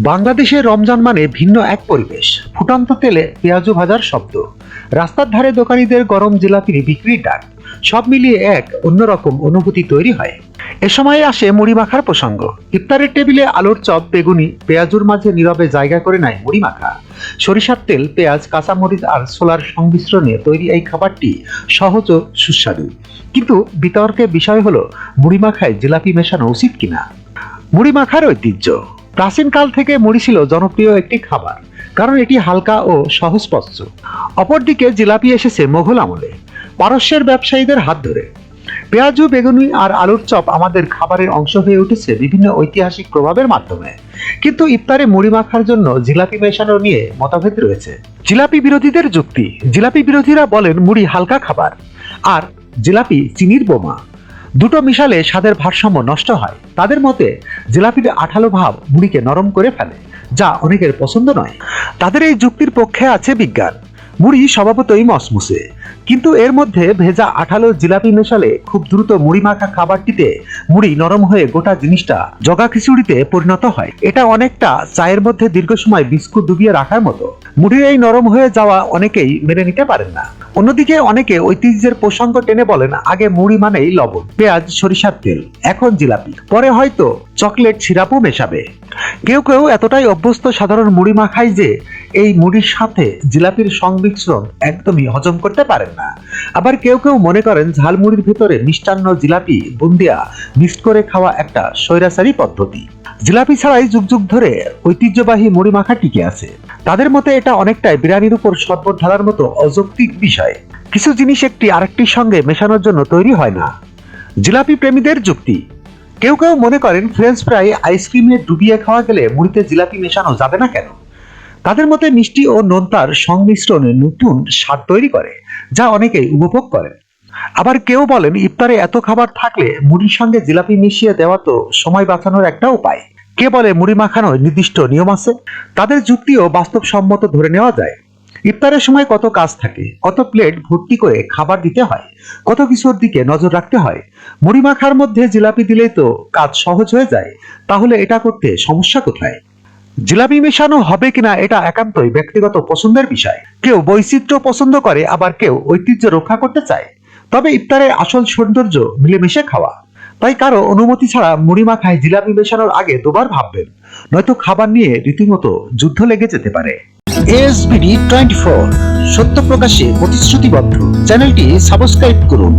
বাংলাদেশের রমজান মানে ভিন্ন এক পরিবেশ। ফুটন্ত তেলে পেঁয়াজু ভাজার শব্দ, রাস্তার ধারে দোকানিদের গরম জিলাপির বিক্রির ডাক, সব মিলিয়ে এক অন্যরকম অনুভূতি তৈরি হয়। এ সময় আসে মুড়ি মাখার প্রসঙ্গ। ইফতারের টেবিলে আলুর চপ, বেগুনি, পেঁয়াজুর মাঝে নীরবে জায়গা করে নেয় মুড়ি মাখা। সরিষার তেল, পেঁয়াজ, কাঁচামরিচ আর ছোলার সংমিশ্রণে তৈরি এই খাবারটি সহজ ও সুস্বাদু। কিন্তু বিতর্কের বিষয় হলো মুড়ি মাখায় জিলাপি মেশানো উচিত কিনা। মুড়ি মাখার ঐতিহ্য। প্রাচীনকাল থেকে মুড়ি ছিল জনপ্রিয় একটি খাবার, কারণ এটি হালকা ও সহজপচ্য। অপরদিকে জিলাপি এসেছে মোগল আমলে, পারস্যের ব্যবসায়ীদের হাত ধরে। পেঁয়াজু, বেগুনি আর আলুর চপ আমাদের খাবারের অংশ হয়ে উঠেছে বিভিন্ন ঐতিহাসিক প্রভাবের মাধ্যমে। কিন্তু ইফতারে মুড়ি মাখার জন্য জিলাপি মেশানো নিয়ে মতভেদ রয়েছে। জিলাপি বিরোধীদের যুক্তি। জিলাপি বিরোধীরা বলেন মুড়ি হালকা খাবার, আর জিলাপি চিনির বোমা। দুটো মিশালে স্বাদের ভারসাম্য নষ্ট হয়। তাদের মতে জিলাপির আঠালো ভাব মুড়িকে নরম করে ফেলে, যা অনেকের পছন্দ নয়। তাদের এই যুক্তির পক্ষে আছে বিজ্ঞান। মুড়ি স্বভাবতই মসমুসে, কিন্তু এর মধ্যে ভেজা আঠালো জিলাপি মেশালে খুব দ্রুত মুড়ি মাখা খাবারটিতে মুড়ি নরম হয়ে গোটা জিনিসটা জগা খিচুড়িতে পরিণত হয়। এটা অনেকটা চায়ের মধ্যে দীর্ঘ সময় বিস্কুট ডুবিয়ে রাখার মতো। মুড়ির এই নরম হয়ে যাওয়া অনেকেই মেনে নিতে পারেন না। অন্যদিকে অনেকে ঐতিহ্যের প্রসঙ্গ টেনে বলেন, আগে মুড়ি মানেই লবণ, পেঁয়াজ, সরিষার তেল, এখন জিলাপি, পরে হয়তো চকলেট সিরাপও মেশাবে। কেউ কেউ এতটাই অভ্যস্ত সাধারণ মুড়ি মাখায় যে এই মুড়ির সাথে জিলাপির সংমিশ্রণ একদমই হজম করতে পারেন না। আবার কেউ কেউ মনে করেন ঝালমুড়ির ভেতরে মিষ্টান্ন, জিলাপি, বুন্দিয়া মিক্সড করে খাওয়া একটা স্বৈরাচারী পদ্ধতি। জিলাপি ছাড়াই যুগ যুগ ধরে ঐতিহ্যবাহী মুড়ি মাখা টিকে আছে। তাদের মতে এটা অনেকটাই বিরিয়ানির উপর শরবত ঢালার মতো অযৌক্তিক বিষয়। কিছু জিনিস একটি আরেকটির সঙ্গে মেশানোর জন্য তৈরি হয় না। জিলাপি প্রেমীদের যুক্তি। কেউ কেউ মনে করেন ফ্রেঞ্চ ফ্রাই আইসক্রিমে ডুবিয়ে খাওয়া গেলে মুড়িতে জিলাপি মেশানো যাবে না কেন। তাদের মতে মিষ্টি ও নোনতার সংমিশ্রণে নতুন স্বাদ তৈরি করে, যা অনেকেই উপভোগ করেন। আবার কেউ বলেন ইফতারে এত খাবার থাকলে মুড়ির সঙ্গে জিলাপি মিশিয়ে দেওয়া তো সময় বাঁচানোর একটা উপায়। কে বলে মুড়ি মাখানোর নির্দিষ্ট নিয়ম আছে। তাদের যুক্তিও বাস্তবসম্মত ধরে নেওয়া যায়। ইফতারের সময় কত কাজ থাকে, কত প্লেট ভর্তি করে খাবার দিতে হয়, কত কিছুর দিকে নজর রাখতে হয়। মুড়ি মাখার মধ্যে জিলাপি দিলেই তো কাজ সহজ হয়ে যায়। তাহলে এটা করতে সমস্যা কোথায়। জিলাপি মেশানো হবে কিনা এটা একান্তই ব্যক্তিগত পছন্দের বিষয়। কেউ বৈচিত্র্য পছন্দ করে, আবার কেউ ঐতিহ্য রক্ষা করতে চায়। তবে ইফতারের আসল সৌন্দর্য মিলেমিশে খাওয়া। তাই কারো অনুমতি ছাড়া মুড়ি মাখায় জিলাপি মেশানোর আগে দুবার ভাববেন, নয়তো খাবার নিয়ে রীতিমতো যুদ্ধ লেগে যেতে পারে। ASBD24, সত্য প্রকাশে প্রতিশ্রুতিবদ্ধ। চ্যানেলটি সাবস্ক্রাইব করুন।